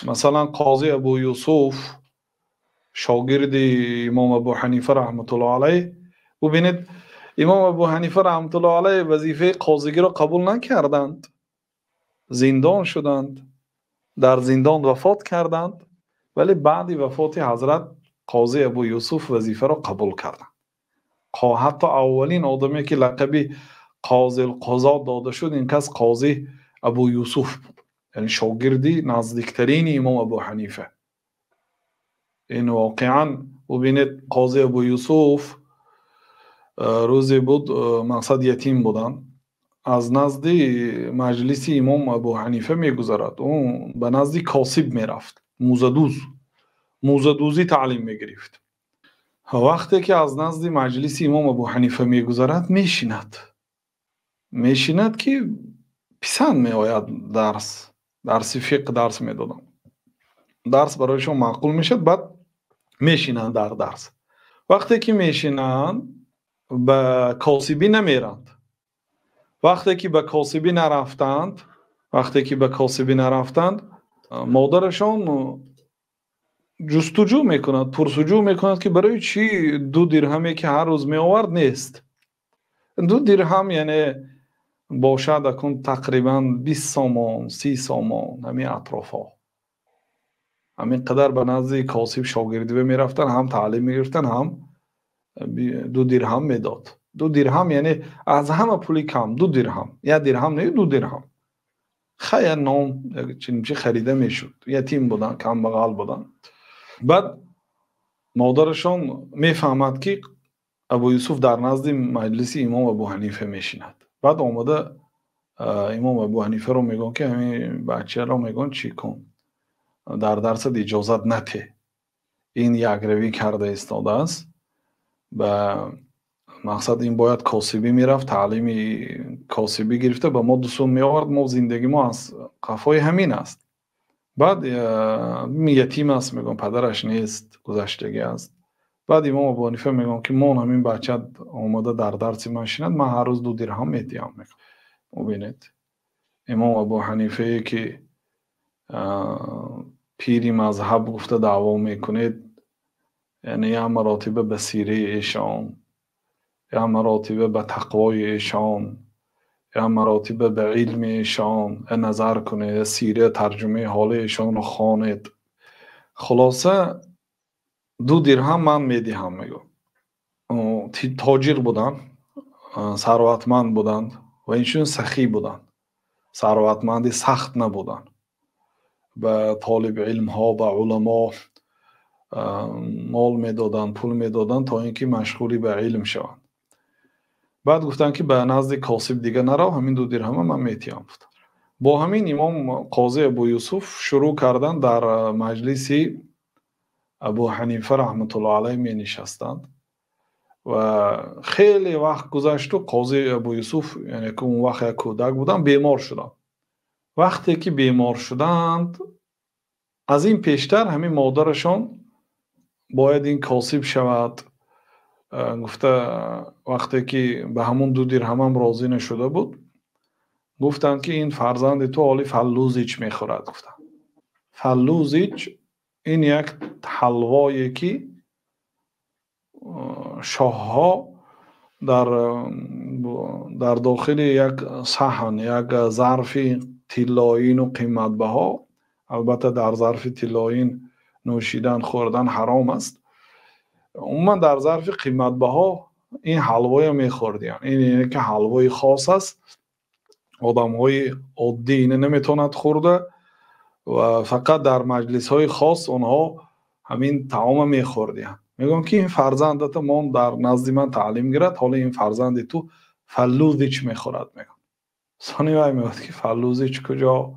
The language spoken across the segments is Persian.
مثلا قاضی ابو یوسف شاگرد امام ابو حنیفه رحمت الله علیه، ببینید امام ابو حنیفه رحمت الله علیه وظیفه قاضیگی را قبول نکردند، زندان شدند، در زندان وفات کردند، ولی بعد وفات حضرت قاضی ابو یوسف وظیفه را قبول کردند. حتی اولین آدمی که لقب قاضی القضات داده شد این کس قاضی ابو یوسف بود، یعنی شاگردی نزدیکترین امام ابو حنیفه. این واقعا ببینید قاضی ابو یوسف روزی بود مقصد یتیم بودن، از نزد مجلس امام ابو حنیفه میگذرد، اون به نزد کاسب میرفت، موزدوزی تعلیم میگرفت. وقتی که از نزد مجلس امام ابو حنیفه میگذرد میشیند که پسند میآید درس فقه درس میدادم، درس برایشون معقول میشد، بعد میشینند در درس. وقتی که میشینند به کاسبی نمیرند، وقتی که به کاسبی نرفتند مادرشان جستجو میکند، پرسجو میکند که برای چی 2 درهمی که هر روز می آورد نیست. 2 درهم یعنی باشد اکن تقریبا 20 سامان 30 سامان همین اطراف ها، همین قدر به نزد کاسب شاگردی میرفتن، هم تعلیم میگرفتن، هم 2 درهم میداد. 2 درهم یعنی از همه پولی کم، 2 درهم، 1 درهم نه 2 درهم. خیلی نام چنین خریده میشد. یتیم بودن، کم بغل بودن. بعد مادرشان میفهمد که ابو یوسف در نزد مجلس امام ابو حنیفه میشیند. بعد آمده امام ابو حنیفه رو میگن که همین بچه رو میگن چی کن، در درس اجازت نته، این یک روی کرده ایستاده است، به مقصد این باید کاسبی میرفت، تعلیم کاسبی گرفته به ما دوستون میآورد، ما زندگی ما از قفای همین است. بعد یتیم است، میگن پدرش نیست، گذشتگی است. بعد امام ابو حنیفه میگن که من همین بچه آمده در درس من شیند، من هر روز 2 درهم میدیم. ببینید امام ابو حنیفه که پیری مذهب گفته دعوا میکنید، یعنی یا مراتب به سیره ایشان، یا مراتب به تقوای ایشان، یا مراتب به علم ایشان نظر کنید، سیره ترجمه حال ایشان رو خوانید. خلاصه 2 درهم من میدهم. میگم تاجر بودن، ثروتمند بودند و اینشون سخی بودند، ثروتمندی سخت نبودند، به طالب علم ها به علما مال میدادند، پول میدادند تا اینکه مشغولی به علم شوند. بعد گفتن که به نزد کاسب دیگه نرو، همین 2 درهم من میتیم. با همین امام قاضی ابو یوسف شروع کردن در مجلس ابو حنیفه رحمت الله علیه می نشستند و خیلی وقت گذشت و قاضی ابو یوسف، یعنی که اون وقت یک کودک بودن، بیمار شدند. وقتی که بیمار شدند از این پیشتر همین مادرشان باید این کاسب شود، گفته وقتی که به همون 2 درهم هم راضی نشده بود، گفتند که این فرزند تو حالی فلوزیچ میخورد. گفتن فلوزیچ این یک حلوایی که شاه ها در داخل یک صحن، یک ظرف طلایین و قیمت بها، البته در ظرف طلایین نوشیدن خوردن حرام است، عموما در ظرف قیمت بها این حلوای میخوردین. این که حلوای خاص است، آدم های عادی اینه نمیتوند خورده و فقط در مجلس های خاص اونها همین طعام میخوردین. میگم که این فرزندت من در نزد من تعلیم گرفت، حالا این فرزند تو فلوزیچ میخورد. میگم سانی وای میگفت که فلوزیچ کجا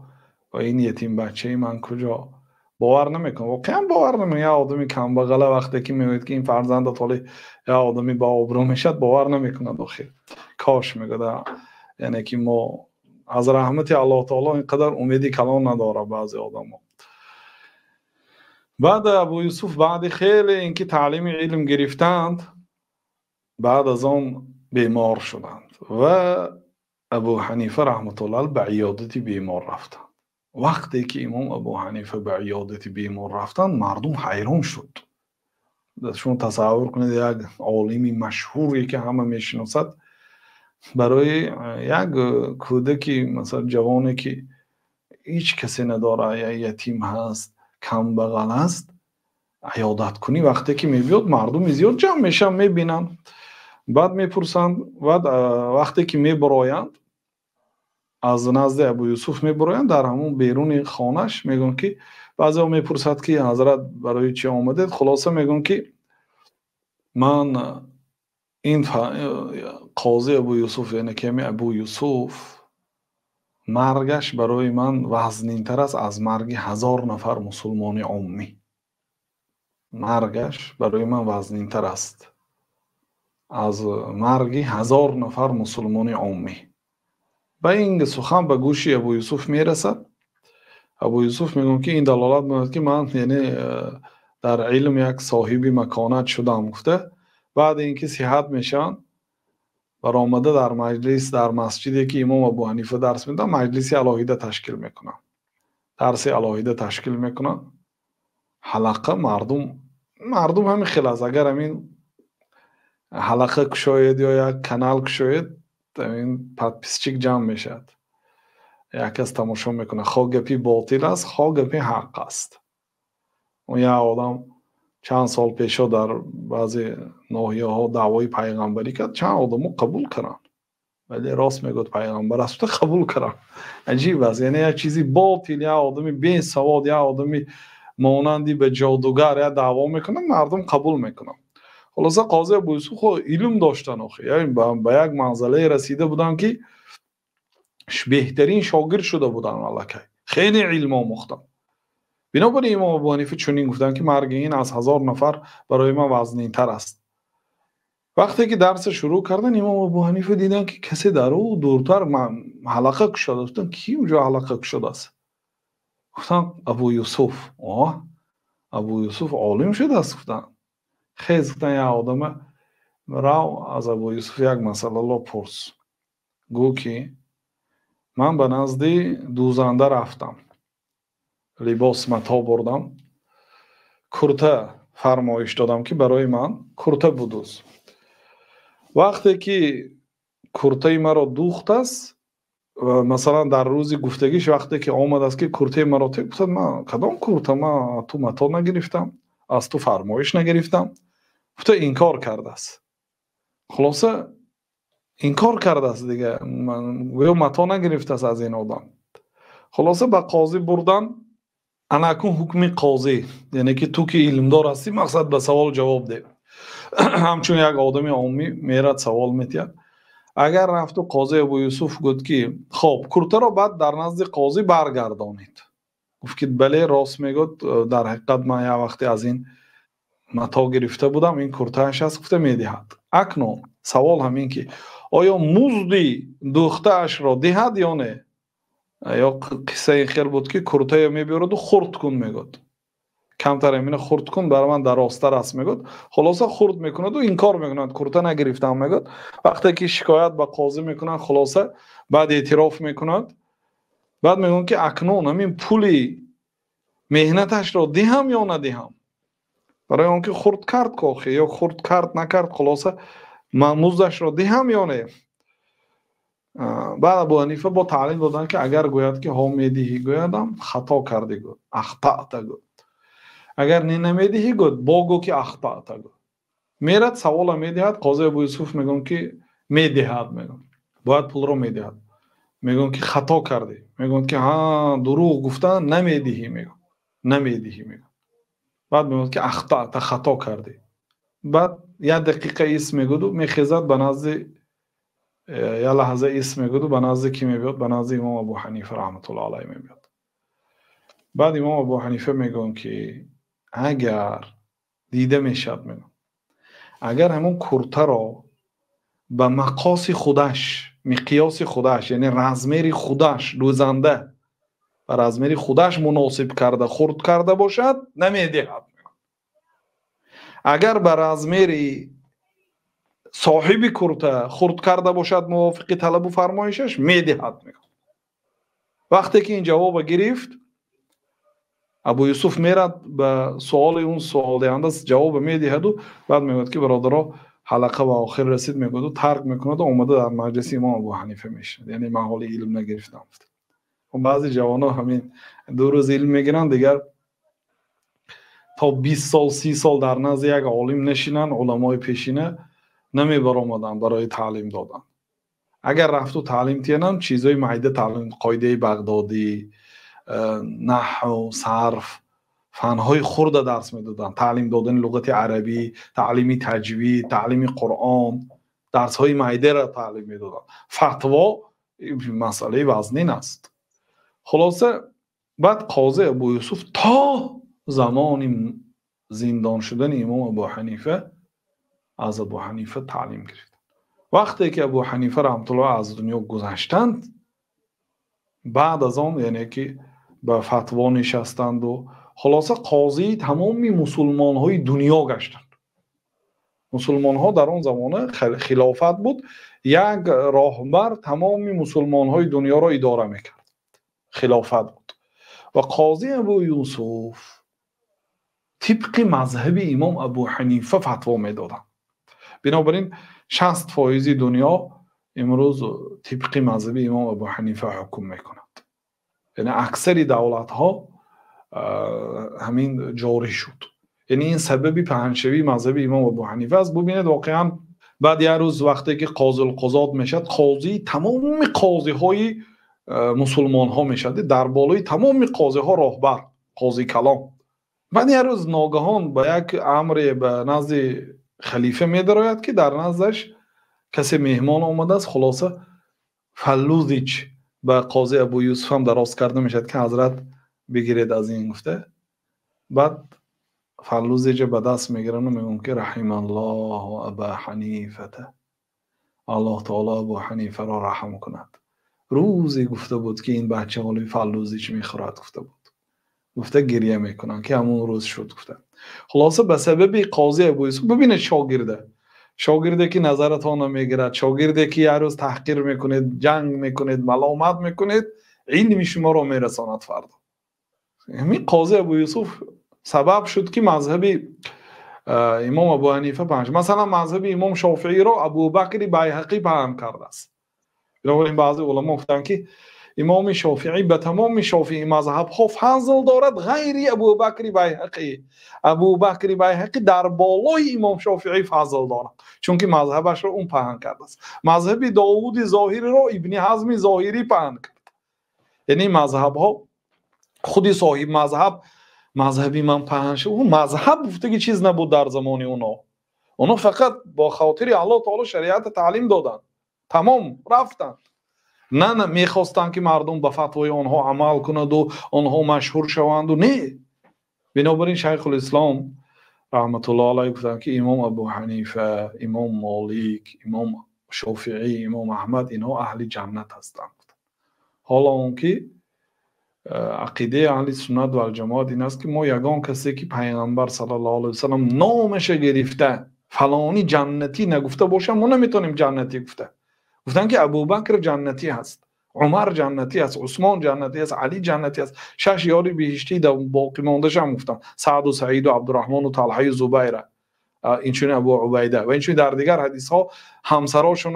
و این یتیم بچه من کجا؟ باور نمیکنم، واقعا باور نمیکنم. یه آدمی کم بغله وقتی که میگه که این فرزندت حالا یه آدمی با آبرو میشد، باور نمیکنه. داخل کاش میگه، یعنی که ما از رحمت الله تعالی اینقدر امیدی کلان نداره بعضی آدم ها. بعد ابو یوسف بعد خیلی اینکه تعلیم علم گرفتند، بعد از آن بیمار شدند و ابو حنیفه رحمت الله به عیادت بیمار رفتند. وقتی که امام ابو حنیفه به عیادت بیمار رفتن مردم حیران شد. شما تصور کنید یک عالمی مشهوری که همه میشناسد برای یک کودکی مثلا جوانی که هیچ کسی نداره یا یتیم هست کم بغل است عیادت کنی، وقتی که میبیاد مردم زیاد جمع میشن میبینن، بعد میپرسند، بعد وقتی که میبرایند از نزد ابو یوسف میبرایند در همون بیرون خانهش میگن که بعضی میپرسد که حضرت برای چی آمدید؟ خلاصه میگن که من این قاضی ابو یوسف یعنی که ابو یوسف مرگش برای من وزنین تر است از مرگ 1000 نفر مسلمان عامی. مرگش برای من وزنین تر است از مرگ 1000 نفر مسلمان عامی. با این سخن به گوش ابو یوسف میرسد. ابو یوسف میگن که این دلالت می‌کند که من یعنی در علم یک صاحب مکانت شدم گفته. بعد اینکه صحت میشن برآمده در مجلس در مسجدی که امام ابو حنیفه درس میدن مجلسی الهیده تشکیل میکنن، درس الهیده تشکیل میکنن، حلقه مردم همین خیلی از اگر همین حلقه کشاید یا یک کانال کشاید این پسچیک جمع میشد، یک کس تماشا میکنه خواه گپی باطل است خواه گپی حق است. اون یک آدم چند سال پیشا در بعضی ناحیه ها دعوای پیغمبری کرد، چند آدمو قبول کردن، ولی راست میگفت پیغمبر است قبول کردن. عجیب است، یعنی یک چیزی باطل یا آدمی بی سواد یا آدمی مانندی به جادوگر یا دعوا میکنن مردم قبول میکنن. خلاصه قاضی ابو یوسف خود علم داشتن آخه، یعنی به یک منزله رسیده بودن که بهترین شاگرد شده بودن ملکه، خیلی علم آموختن. بنابراین امام ابو حنیفه چنین گفتن که مرگ این از 1000 نفر برای من وزنین تر است. وقتی که درس شروع کردن امام ابو حنیفه دیدن که کسی در او دورتر حلقه کشیده. گفتن کی اونجا حلقه کشیده است؟ گفتن ابو یوسف. ابو یوسف عالم شده است. گفتن خیز گفتن یا آدم رو از ابو یوسف یک مسئله الله پرس. گو که من به نزد دوزنده رفتم، لباس متا بردم، کرته فرمایش دادم که برای من کرته بدوز. وقتی که کرته مرا دوخت است مثلا در روز گفتگیش وقتی که آمد است که کرته مرا گفتم من کدام کرته؟ من تو متا نگرفتم، از تو فرمایش نگرفتم. گفته این کار کرده است. خلاصه این کار کرده است دیگه، من متا نگرفته است از این آدم. خلاصه به قاضی بردن. اناکون حکمی قاضی یعنی که تو که علمدار هستی مقصد به سوال جواب ده. همچون یک آدمی عامی میرد سوال میتید. اگر رفت و قاضی ابو یوسف گفت که خب کرته را بعد در نزد قاضی برگردانید. گفت که بله راست میگفت، در حقیقت من یک وقتی از این متا گرفته بودم، این کرتهش هست. گفته میدهد. اکنون سوال همین که آیا مزدی دوخته اش را دهد یا نه؟ یا قصه این خیر بود که کرته میبیارد و خورد کن میگد، کمتر امین خورد کن برای من در آستر است میگد. خلاصه خورد میکند و این کار میکند، کرته نگرفتم میگد. وقتی که شکایت به قاضی میکنند خلاصه بعد اعتراف میکند، بعد میگن که اکنون همین پولی مهنتش را دهم یا ندهم، برای اون که خورد کرد کاخی یا خورد کرد نکرد خلاصه مزدش را دهم یا نه. بعد ابو حنیفه با تعلیم دادن که اگر گوید که ها میدهی گویدم خطا کرده گفت اخطأت گفت، اگر نمیدهی گفت باگو که اخطأت گفت. میرد سوال میدهد، قاضی ابو یوسف میگن که میدهد، میگن باید پول رو میدهد، میگن که خطا کرده، میگن که ها دروغ گفتن نمیدهی، میگن نمیدهی، میگن بعد میگن که اخطأت خطا کرده. بعد یک دقیقه اسم میگد و میخیزد به نزد یا لحظه اسم میگد و به نزد کی میبیاد؟ به نزد امام ابو حنیفه رحمت الله علیه میبیاد. بعد امام ابو حنیفه میگن که اگر دیده میشد، میگن اگر همون کرته را به مقاس خودش مقیاس خودش یعنی رزمیر خودش دوزنده و رزمیر خودش مناسب کرده خورد کرده باشد نمیدهد. اگر به رزمیر صاحب کرته خورد کرده باشد موافق طلب و فرمایشش میدهد. وقتی که این جواب گرفت ابو یوسف میرد به سوال اون سوال دهنده جواب میدهد و بعد میگوید که برادرها حلقه و آخر رسید میگوید و ترک میکند و اومده در مجلس امام ابو حنیفه میشد. یعنی من حال علم نگرفتم. و بعضی جوان ها همین 2 روز علم میگیرن دیگر تا 20 سال 30 سال در نزد یک عالم نشینن، علمای پیشینه نمی برآمدن برای تعلیم دادن. اگر رفت و تعلیم تینم چیزای معیده تعلیم، قاعده بغدادی، نحو، صرف، فنهای خرد درس میدادن، تعلیم دادن لغت عربی، تعلیم تجوید، تعلیم قرآن، درس های معیده را تعلیم میدادن. فتوا مسئله وزنین است. خلاصه بعد قاضی ابو یوسف تا زمان زندان شدن امام ابو حنیفه از ابو حنیفه تعلیم گرفت. وقتی که ابو حنیفه رحمت الله از دنیا گذشتند، بعد از آن یعنی که به فتوا نشستند و خلاصه قاضی تمامی مسلمان های دنیا گشتند. مسلمان ها در آن زمانه خلافت بود، یک راهبر تمامی مسلمان های دنیا را اداره میکرد، خلافت بود. و قاضی ابو یوسف طبق مذهب امام ابو حنیفه فتوا میدادند. بنابراین 60% دنیا امروز طبق مذهب امام ابو حنیفه حکم میکنند. یعنی اکثر دولت ها همین جاری شد. یعنی این سبب پهنشوی مذهب امام ابو حنیفه است. ببینید واقعا بعد یه روز وقتی که قاضی القضات میشد، قاضی تمام قاضی های مسلمان ها میشد، در بالای تمام قاضی ها راهبر، قاضی کلام. بعد یه روز ناگهان با یک امر به نزد خلیفه میدراید که در نزدش کسی مهمان آمده است. خلاصه فلوزیچ به قاضی ابو یوسف هم دراز کرده میشد که حضرت بگیرید از این گفته. بعد فلوزیچ به دست میگیرن و میگن که رحم الله ابا حنیفه، الله تعالی ابو حنیفه را رحم کند. روزی گفته بود که این بچه حالی فلوزیچ میخورد، گفته بود، گفته گریه میکنن که همون روز شد. گفته خلاصه به سبب قاضی ابو یوسف. ببینید شاگرده که نظرتان نمیگیرد، شاگرده که هر روز تحقیر میکنید، جنگ میکنید، ملامت میکنید، علم شما رو میرساند فردا. همین قاضی ابو یوسف سبب شد که مذهب امام ابو حنیفه پنج. مثلا مذهب امام شافعی را ابو بکر بیهقی پهن کرده است. بنابراین بعضی علما گفتند که امام شافعی به تمام شافعی مذهب ها فضل دارد غیر ابو بکر بیهقی. ابو بکر بیهقی در بالای امام شافعی فضل دارد چون که مذهبش را اون پهن کرده است. مذهب داوود ظاهری را ابن حزم ظاهری پهن کرد. یعنی مذهب ها خودی صاحب مذهبی من پهن شد. اون مذهب گفته که چیز نبود در زمان اونا فقط با خاطر الله تعالی شریعت تعلیم دادن، تمام رفتن. نه میخواستن که مردم به فتوای آنها عمل کنند و آنها مشهور شوند و نه. بنابراین شیخ الاسلام رحمت الله علیه گفتن که امام ابو حنیفه، امام مالک، امام شافعی، امام احمد اینها اهل جنت هستند. حالا اون که عقیده اهل سنت و الجماعت این است که ما یگان کسی که پیغمبر صلی الله علیه و سلم نامش گرفته فلانی جنتی نگفته باشه ما نمیتونیم جنتی گفتن که ابوبکر جنتی هست، عمر جنتی است، عثمان جنتی است، علی جنتی است. 6 یاری بهشتی در باقی ماندهش هم گفتن، سعد و سعید و عبدالرحمن و طلحه و زبیر، اینچنین ابو عبیده و اینچنین در دیگر حدیث ها همسراشون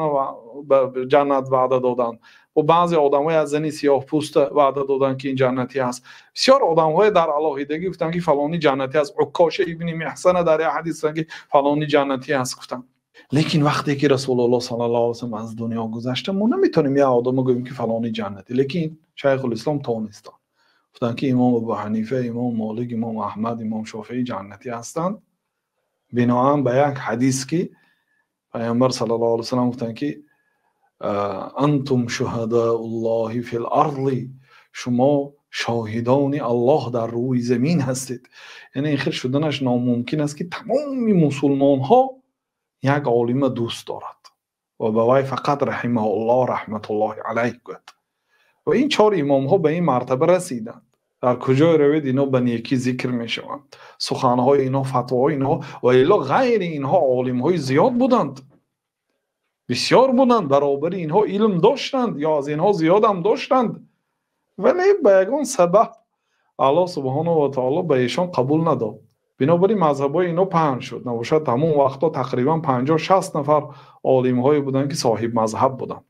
به جنت وعده دادن و بعضی آدمای از زنی سیاه پوست وعده دادن که این جنتی هست. بسیار آدم‌های در علاهیدگی گفتن که فلانی جنتی است. عکاش ابن محصن در حدیث که فلانی جنتی هست گفتن. لیکن وقتی که رسول الله صلی الله علیه و سلم از دنیا گذشته ما نمیتونیم یه آدم بگیم که فلانی جنتی. لیکن شیخ الاسلام تونستن گفتن که امام ابو حنیفه، امام مالک، امام احمد، امام شافعی جنتی هستند بناهن به یک حدیث که پیامبر صلی الله علیه و سلم گفتن که انتم شهداء الله فی الارض، شما شاهدان الله در روی زمین هستید. یعنی این خیر شدنش ناممکن است که تمامی مسلمان ها یک عالم دوست دارد و به وی فقط رحمه الله رحمت الله علیه گفت. و این 4 امام ها به این مرتبه رسیدند. در کجای روید اینا به نیکی ذکر می شوند، سخنهای اینا، فتواهای اینا و الا غیر اینها عالم های زیاد بودند، بسیار بودند، برابر اینها علم داشتند یا از اینها زیاد هم داشتند. ولی به یگان سبب الله سبحانه و تعالی به ایشان قبول نداد. بنابراین مذهب‌های اینا پهن شد. نباشد همون وقتا تقریبا 50-60 نفر عالم‌هایی بودند که صاحب مذهب بودند.